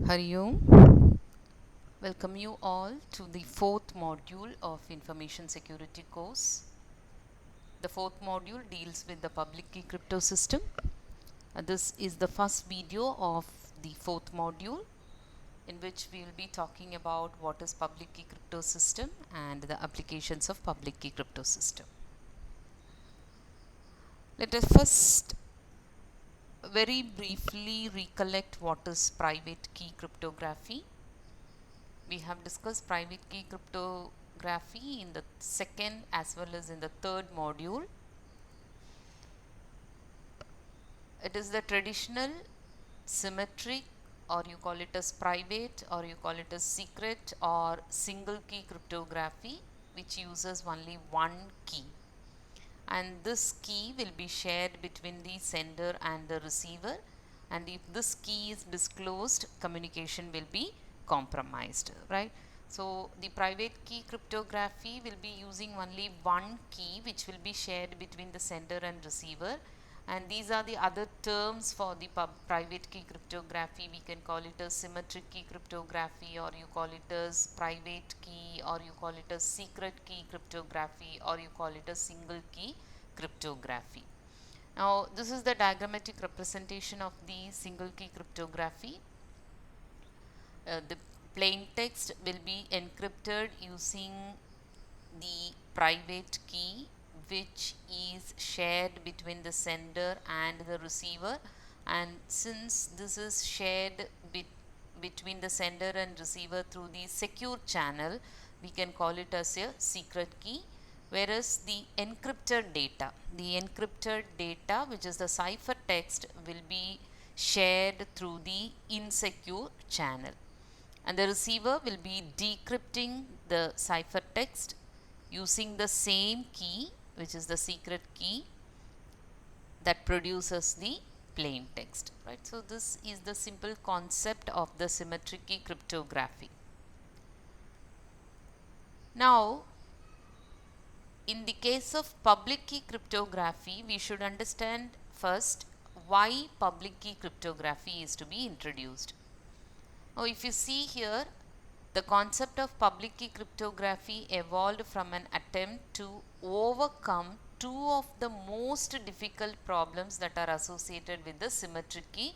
Hari Om. Welcome you all to the fourth module of Information Security course. The fourth module deals with the public key crypto system. This is the first video of the fourth module in which we will be talking about what is public key crypto system and the applications of public key crypto system. Let us first very briefly recollect what is private key cryptography. We have discussed private key cryptography in the second as well as in the third module. It is the traditional symmetric, or you call it as private, or you call it as secret or single key cryptography, which uses only one key, and this key will be shared between the sender and the receiver, and if this key is disclosed, communication will be compromised, right? So the private key cryptography will be using only one key which will be shared between the sender and receiver, and these are the other terms for the private key cryptography. We can call it as symmetric key cryptography, or you call it as private key, or you call it as secret key cryptography, or you call it as single key cryptography. Now this is the diagrammatic representation of the single key cryptography. The plain text will be encrypted using the private key, which is shared between the sender and the receiver, and since this is shared between the sender and receiver through the secure channel, we can call it as a secret key. Whereas the encrypted data which is the ciphertext will be shared through the insecure channel, and the receiver will be decrypting the ciphertext using the same key, which is the secret key that produces the plain text, right? So this is the simple concept of the symmetric key cryptography. Now in the case of public key cryptography, we should understand first why public key cryptography is to be introduced. Now if you see here, the concept of public key cryptography evolved from an attempt to overcome two of the most difficult problems that are associated with the symmetric key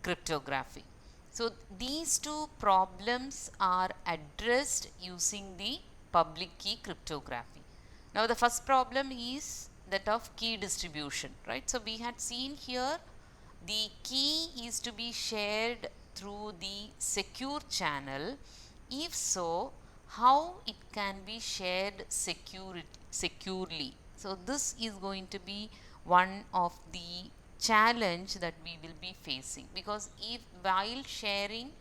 cryptography. So these two problems are addressed using the public key cryptography. Now the first problem is that of key distribution, right? So we had seen here the key is to be shared through the secure channel. If so, how it can be shared securely? So this is going to be one of the challenge that we will be facing, because if while sharing,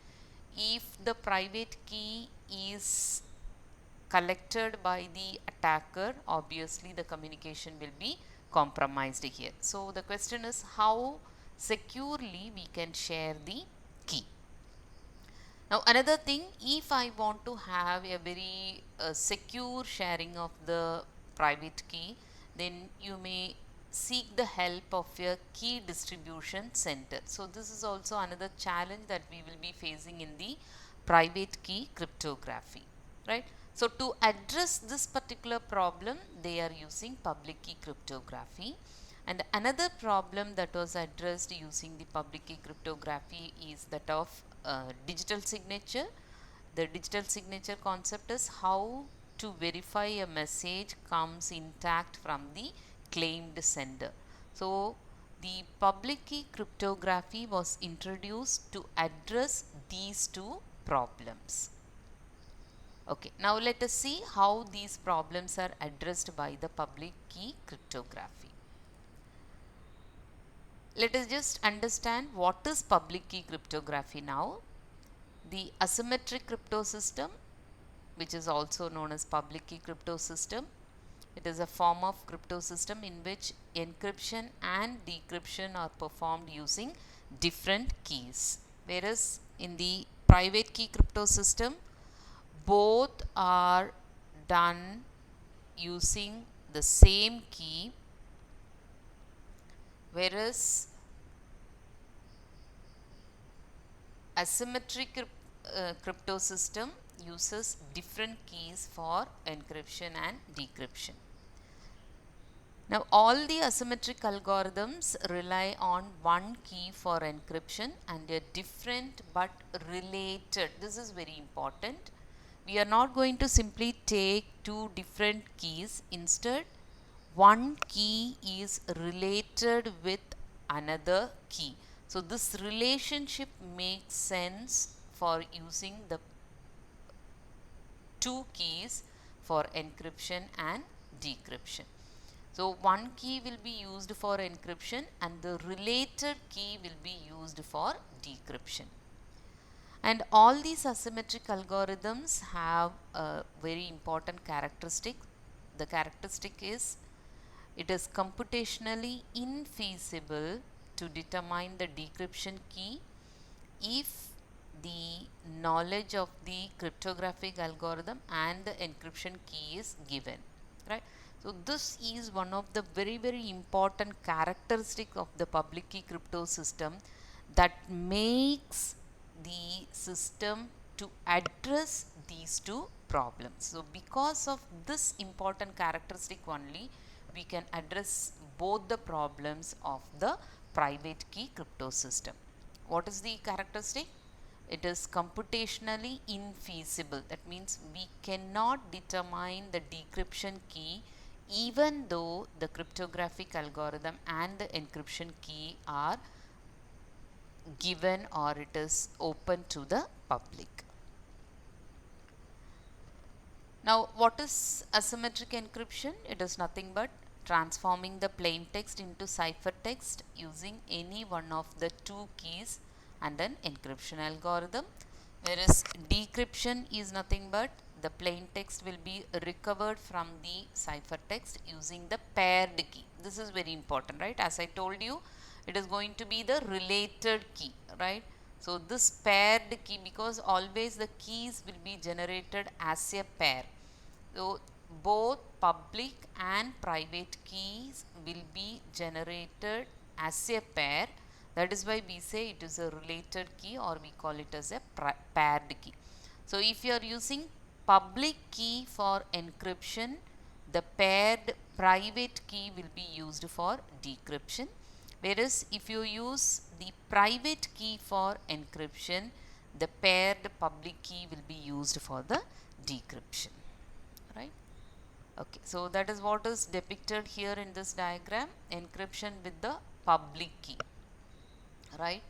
if the private key is collected by the attacker, obviously the communication will be compromised here. So the question is how securely we can share the key. Now another thing, if I want to have a very secure sharing of the private key, then you may seek the help of a key distribution center. So this is also another challenge that we will be facing in the private key cryptography, right? So to address this particular problem, they are using public key cryptography. And another problem that was addressed using the public key cryptography is that of digital signature. The digital signature concept is how to verify a message comes intact from the claimed sender. So the public key cryptography was introduced to address these two problems. Okay, now let us see how these problems are addressed by the public key cryptography. Let us just understand what is public key cryptography now. The asymmetric crypto system, which is also known as public key crypto system, it is a form of crypto system in which encryption and decryption are performed using different keys. Whereas in the private key crypto system, both are done using the same key, whereas asymmetric crypto system uses different keys for encryption and decryption. Now, all the asymmetric algorithms rely on one key for encryption and a different but related. This is very important. We are not going to simply take two different keys. Instead, one key is related with another key. So, this relationship makes sense for using the two keys for encryption and decryption. So, one key will be used for encryption and the related key will be used for decryption. And all these asymmetric algorithms have a very important characteristic. The characteristic is it is computationally infeasible to determine the decryption key if the knowledge of the cryptographic algorithm and the encryption key is given, right? So this is one of the very important characteristics of the public key crypto system that makes the system to address these two problems. So because of this important characteristic only, we can address both the problems of the private key crypto system. What is the characteristic? It is computationally infeasible. That means we cannot determine the decryption key even though the cryptographic algorithm and the encryption key are given or it is open to the public. Now, what is asymmetric encryption? It is nothing but transforming the plain text into ciphertext using any one of the two keys and an encryption algorithm, whereas decryption is nothing but the plain text will be recovered from the ciphertext using the paired key. This is very important, right? As I told you, it is going to be the related key, right? So this paired key, because always the keys will be generated as a pair. So both public and private keys will be generated as a pair. That is why we say it is a related key, or we call it as a paired key. So if you are using public key for encryption, the paired private key will be used for decryption. Whereas if you use the private key for encryption, the paired public key will be used for the decryption, right? Okay, so that is what is depicted here in this diagram, encryption with the public key, right?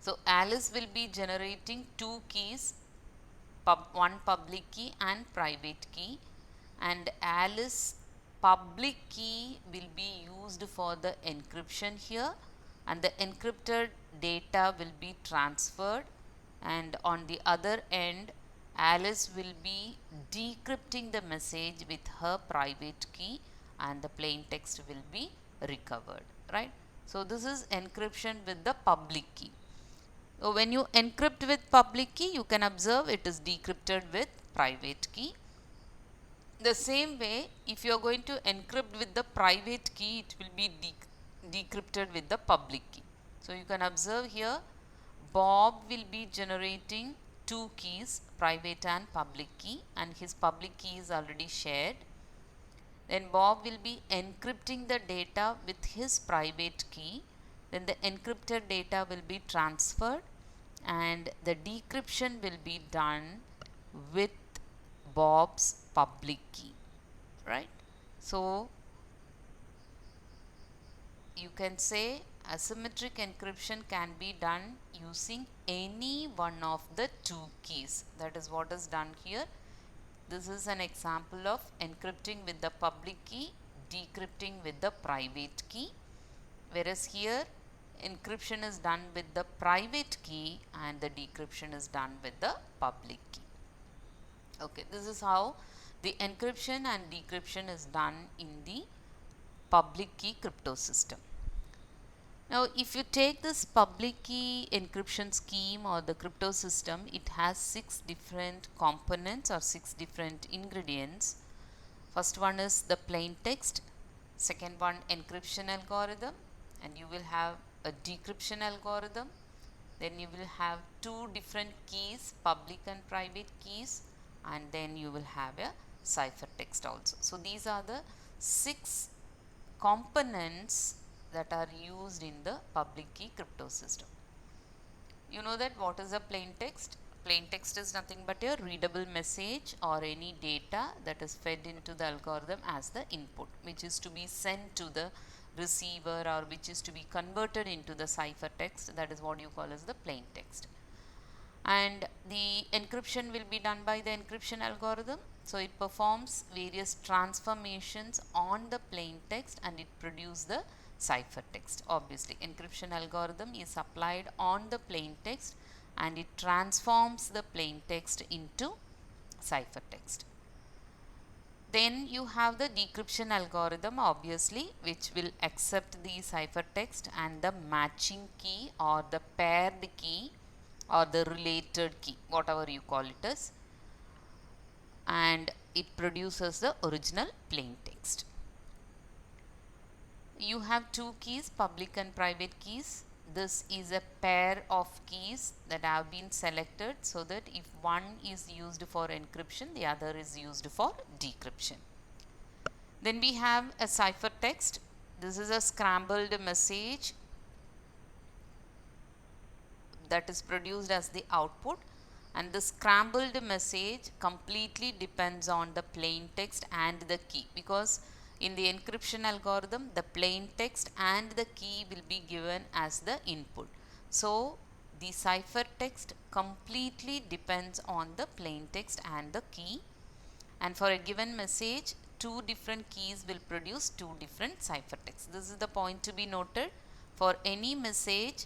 So Alice will be generating two keys, one public key and private key, and Alice public key will be used for the encryption here, and the encrypted data will be transferred, and on the other end Alice will be decrypting the message with her private key and the plain text will be recovered, right? So this is encryption with the public key. So when you encrypt with public key, you can observe it is decrypted with private key. The same way, if you are going to encrypt with the private key, it will be decrypted with the public key. So you can observe here, Bob will be generating two keys, private and public key, and his public key is already shared. Then Bob will be encrypting the data with his private key. Then the encrypted data will be transferred and the decryption will be done with Bob's public key, right? So you can say asymmetric encryption can be done using any one of the two keys. That is what is done here. This is an example of encrypting with the public key, decrypting with the private key, whereas here encryption is done with the private key and the decryption is done with the public key. Okay, this is how the encryption and decryption is done in the public key crypto system. Now, if you take this public key encryption scheme or the crypto system, it has 6 different components or 6 different ingredients. First one is the plain text, second one encryption algorithm, and you will have a decryption algorithm, Then you will have two different keys, public and private keys, and then you will have a ciphertext also. So these are the 6 components that are used in the public key crypto system. You know that what is a plain text? Plain text is nothing but a readable message or any data that is fed into the algorithm as the input, which is to be sent to the receiver or which is to be converted into the ciphertext. That is what you call as the plain text. And the encryption will be done by the encryption algorithm. So it performs various transformations on the plain text and it produces the ciphertext. Obviously, encryption algorithm is applied on the plain text and it transforms the plain text into ciphertext. Then you have the decryption algorithm, obviously, which will accept the ciphertext and the matching key or the paired key or the related key, whatever you call it as, and it produces the original plain text. You have two keys, public and private keys. This is a pair of keys that have been selected so that if one is used for encryption, the other is used for decryption. Then we have a ciphertext. This is a scrambled message that is produced as the output, and the scrambled message completely depends on the plain text and the key, because in the encryption algorithm the plain text and the key will be given as the input. So the ciphertext completely depends on the plain text and the key, and for a given message two different keys will produce two different ciphertexts. This is the point to be noted. For any message,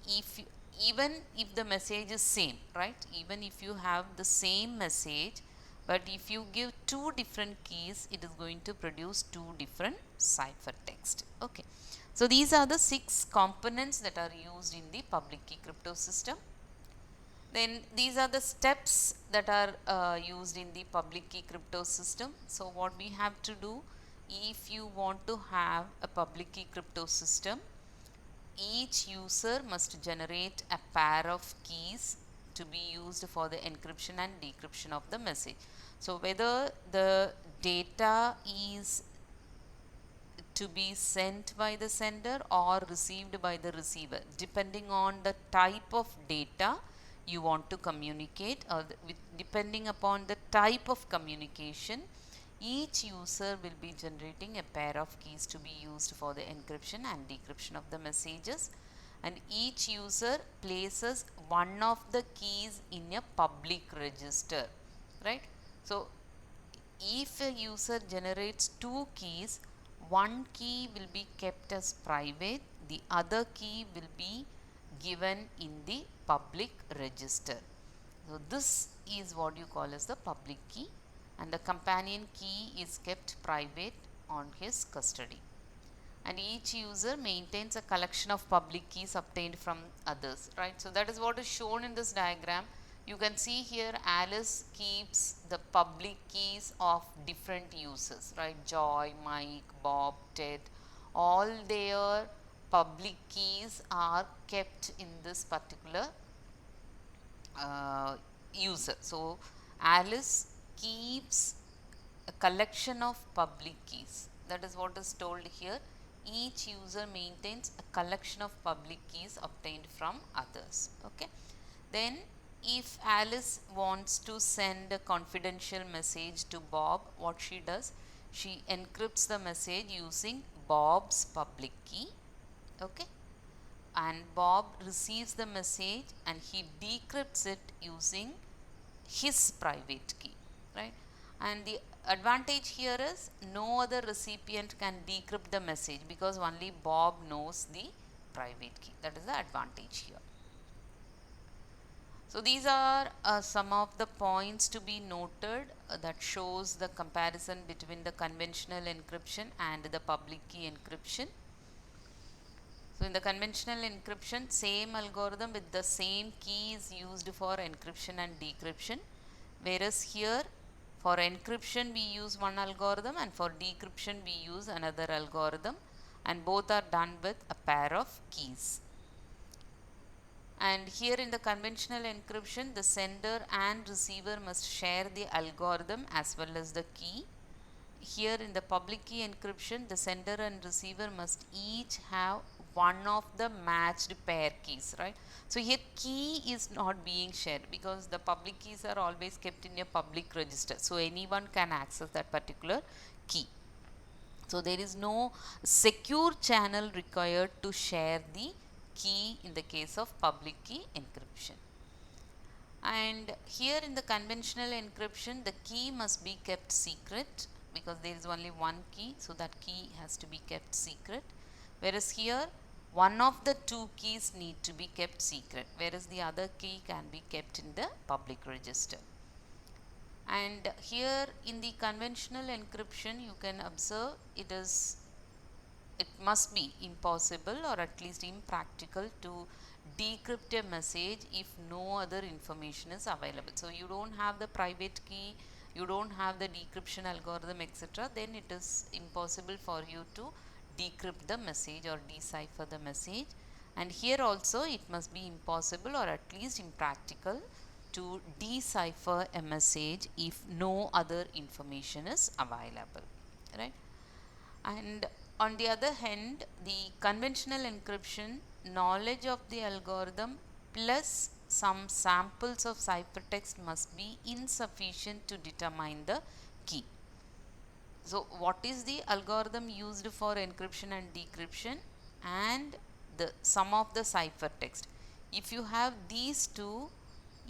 if you, even if the message is same, right, even if you have the same message, but if you give two different keys, it is going to produce two different ciphertext. Okay, so these are the 6 components that are used in the public key crypto system. Then these are the steps that are used in the public key crypto system. So what we have to do, if you want to have a public key crypto system, each user must generate a pair of keys to be used for the encryption and decryption of the message. So whether the data is to be sent by the sender or received by the receiver, depending on the type of data you want to communicate, or depending upon the type of communication, each user will be generating a pair of keys to be used for the encryption and decryption of the messages, and each user places one of the keys in a public register, right? So if a user generates two keys, one key will be kept as private, the other key will be given in the public register. So this is what you call as the public key, and the companion key is kept private on his custody. And each user maintains a collection of public keys obtained from others, right? So that is what is shown in this diagram. You can see here Alice keeps the public keys of different users, right? Joy, Mike, Bob, Ted, all their public keys are kept in this particular user. So Alice keeps a collection of public keys. That is what is told here. Each user maintains a collection of public keys obtained from others. Okay. Then if Alice wants to send a confidential message to Bob, what she does, she encrypts the message using Bob's public key. Okay, and Bob receives the message and he decrypts it using his private key, right? And the advantage here is no other recipient can decrypt the message because only Bob knows the private key. That is the advantage here. So these are some of the points to be noted that shows the comparison between the conventional encryption and the public key encryption. So in the conventional encryption, same algorithm with the same key is used for encryption and decryption, whereas here for encryption we use one algorithm and for decryption we use another algorithm, and both are done with a pair of keys. And here in the conventional encryption, the sender and receiver must share the algorithm as well as the key. Here in the public key encryption, the sender and receiver must each have one of the matched pair keys, right? So here key is not being shared because the public keys are always kept in a public register, so anyone can access that particular key. So there is no secure channel required to share the key in the case of public key encryption. And here in the conventional encryption, the key must be kept secret because there is only one key, so that key has to be kept secret. Whereas here, one of the two keys need to be kept secret, whereas the other key can be kept in the public register. And here in the conventional encryption, you can observe it must be impossible or at least impractical to decrypt a message if no other information is available. So you don't have the private key, you don't have the decryption algorithm, etc., then it is impossible for you to decrypt the message or decipher the message. And here also it must be impossible or at least impractical to decipher a message if no other information is available, right? And on the other hand, the conventional encryption, knowledge of the algorithm plus some samples of ciphertext must be insufficient to determine the key. So what is the algorithm used for encryption and decryption and the sum of the ciphertext? If you have these two,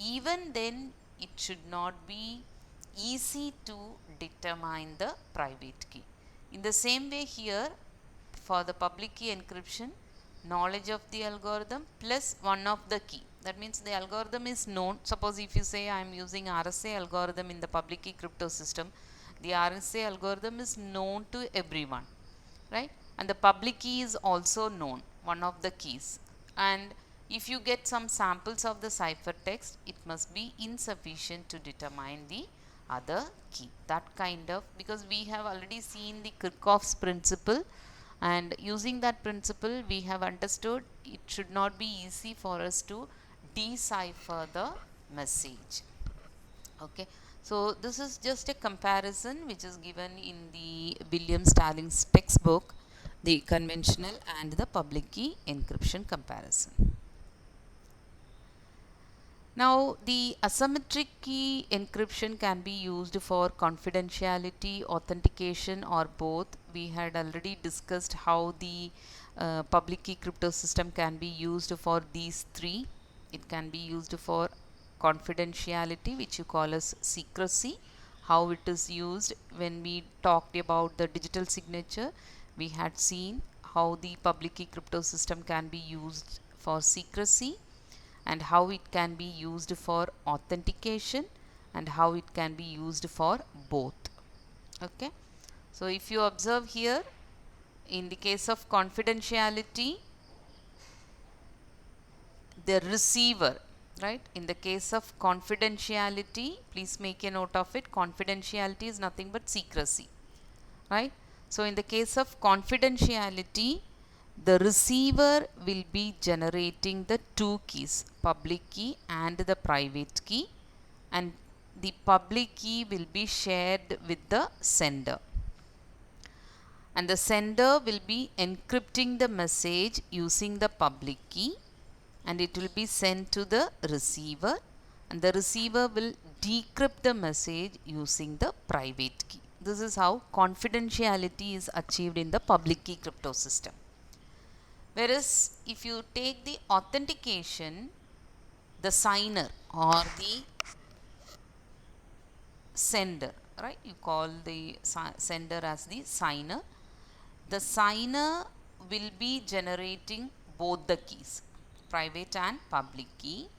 even then it should not be easy to determine the private key. In the same way here, for the public key encryption, knowledge of the algorithm plus one of the key. That means the algorithm is known. Suppose if you say I am using RSA algorithm in the public key crypto system, the RSA algorithm is known to everyone, right? And the public key is also known, one of the keys. And if you get some samples of the ciphertext, it must be insufficient to determine the other key. That kind of, because we have already seen the Kirchhoff's principle, and using that principle we have understood it should not be easy for us to decipher the message. Okay, so this is just a comparison which is given in the William Stallings textbook, the conventional and the public key encryption comparison. Now, the asymmetric key encryption can be used for confidentiality, authentication, or both. We had already discussed how the public key crypto system can be used for these three. It can be used for confidentiality, which you call as secrecy. How it is used when we talked about the digital signature, we had seen how the public key crypto system can be used for secrecy, and how it can be used for authentication, and how it can be used for both. Okay, so if you observe here, in the case of confidentiality, the receiver, right, in the case of confidentiality, please make a note of it, confidentiality is nothing but secrecy, right? So in the case of confidentiality, the receiver will be generating the two keys, public key and the private key, and the public key will be shared with the sender, and the sender will be encrypting the message using the public key, and it will be sent to the receiver, and the receiver will decrypt the message using the private key. This is how confidentiality is achieved in the public key crypto system. Whereas if you take the authentication, the signer or the sender, right, you call the sender as the signer, the signer will be generating both the keys, private and public key,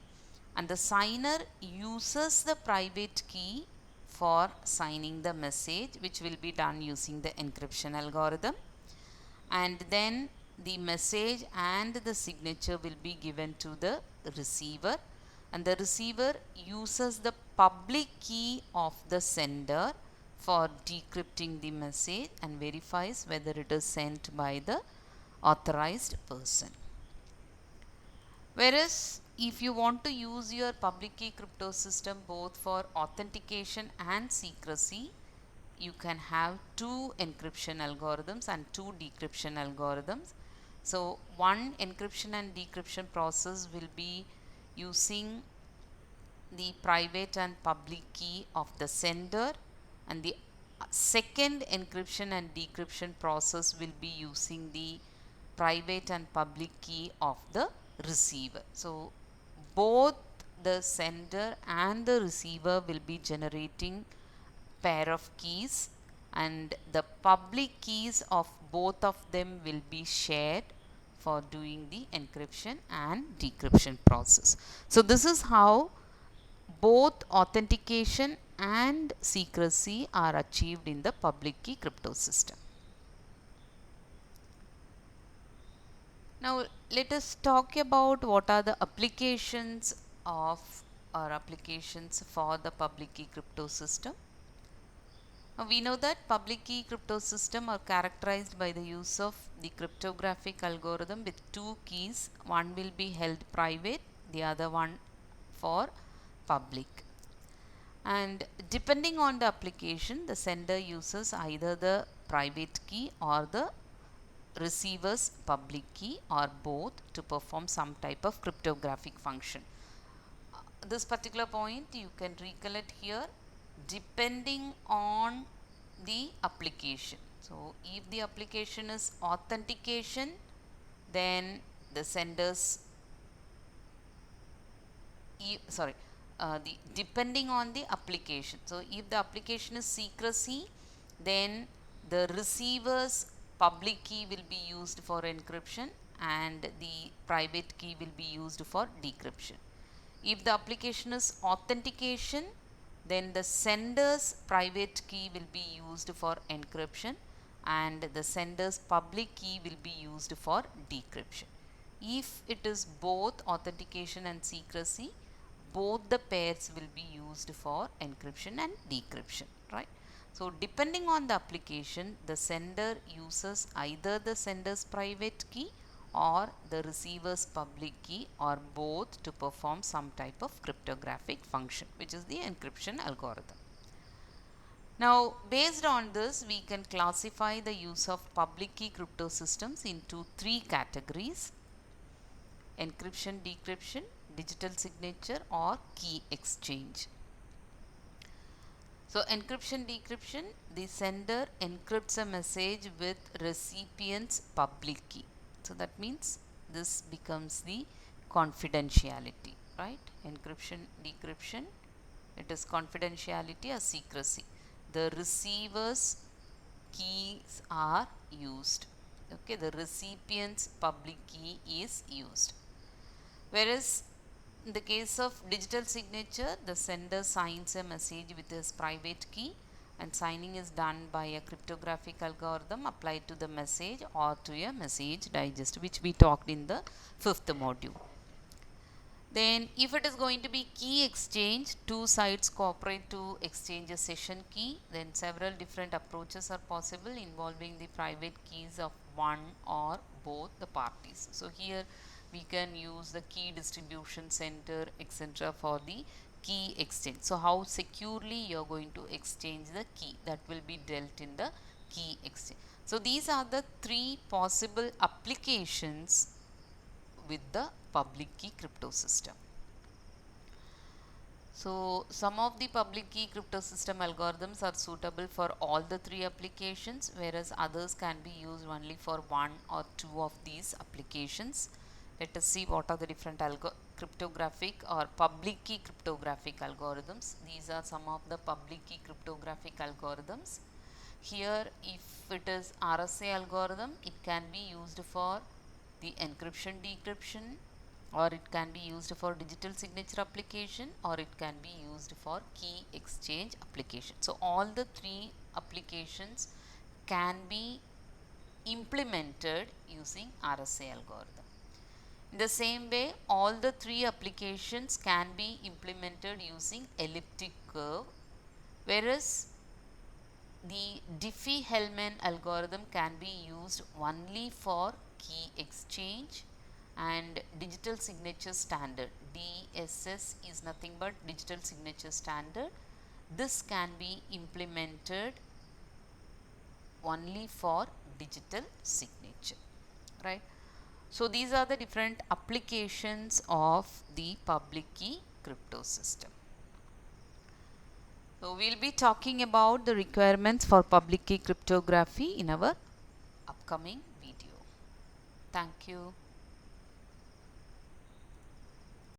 and the signer uses the private key for signing the message, which will be done using the encryption algorithm, and then the message and the signature will be given to the receiver, and the receiver uses the public key of the sender for decrypting the message and verifies whether it is sent by the authorized person. Whereas if you want to use your public key crypto system both for authentication and secrecy, you can have two encryption algorithms and two decryption algorithms. So one encryption and decryption process will be using the private and public key of the sender, and the second encryption and decryption process will be using the private and public key of the receiver. So both the sender and the receiver will be generating pair of keys, and the public keys of both of them will be shared for doing the encryption and decryption process. So this is how both authentication and secrecy are achieved in the public key crypto system. Now let us talk about what are the applications of or applications for the public key crypto system. Now we know that public key crypto system are characterized by the use of the cryptographic algorithm with two keys. One will be held private, the other one for public. And depending on the application, the sender uses either the private key or the receiver's public key or both to perform some type of cryptographic function. This particular point you can recollect here, depending on the application. So if the application is authentication, then the sender's depending on the application. So if the application is secrecy, then the receiver's public key will be used for encryption and the private key will be used for decryption. If the application is authentication, then the sender's private key will be used for encryption and the sender's public key will be used for decryption. If it is both authentication and secrecy, both the pairs will be used for encryption and decryption, right? So depending on the application, the sender uses either the sender's private key or the receiver's public key or both to perform some type of cryptographic function, which is the encryption algorithm. Now based on this, we can classify the use of public key crypto systems into three categories: encryption, decryption, digital signature or key exchange. So encryption, decryption, the sender encrypts a message with recipient's public key. So that means this becomes the confidentiality, right? Encryption, decryption, it is confidentiality or secrecy. The receiver's keys are used. Okay, the recipient's public key is used. Whereas in the case of digital signature, the sender signs a message with his private key and signing is done by a cryptographic algorithm applied to the message or to a message digest, which we talked in the 5th module. Then if it is going to be key exchange, two sides cooperate to exchange a session key, then several different approaches are possible involving the private keys of one or both the parties. So here we can use the key distribution center, etc. for the key exchange. So how securely you are going to exchange the key, that will be dealt in the key exchange. So these are the three possible applications with the public key crypto system. So some of the public key crypto system algorithms are suitable for all the three applications, whereas others can be used only for one or two of these applications. Let us see what are the different cryptographic or public key cryptographic algorithms. These are some of the public key cryptographic algorithms. Here, if it is RSA algorithm, it can be used for the encryption, decryption, or it can be used for digital signature application, or it can be used for key exchange application. So all the three applications can be implemented using RSA algorithm. In the same way, all the three applications can be implemented using elliptic curve, whereas the Diffie-Hellman algorithm can be used only for key exchange and digital signature standard. DSS is nothing but digital signature standard. This can be implemented only for digital signature, right? So these are the different applications of the public key crypto system. So we'll be talking about the requirements for public key cryptography in our upcoming video. Thank you.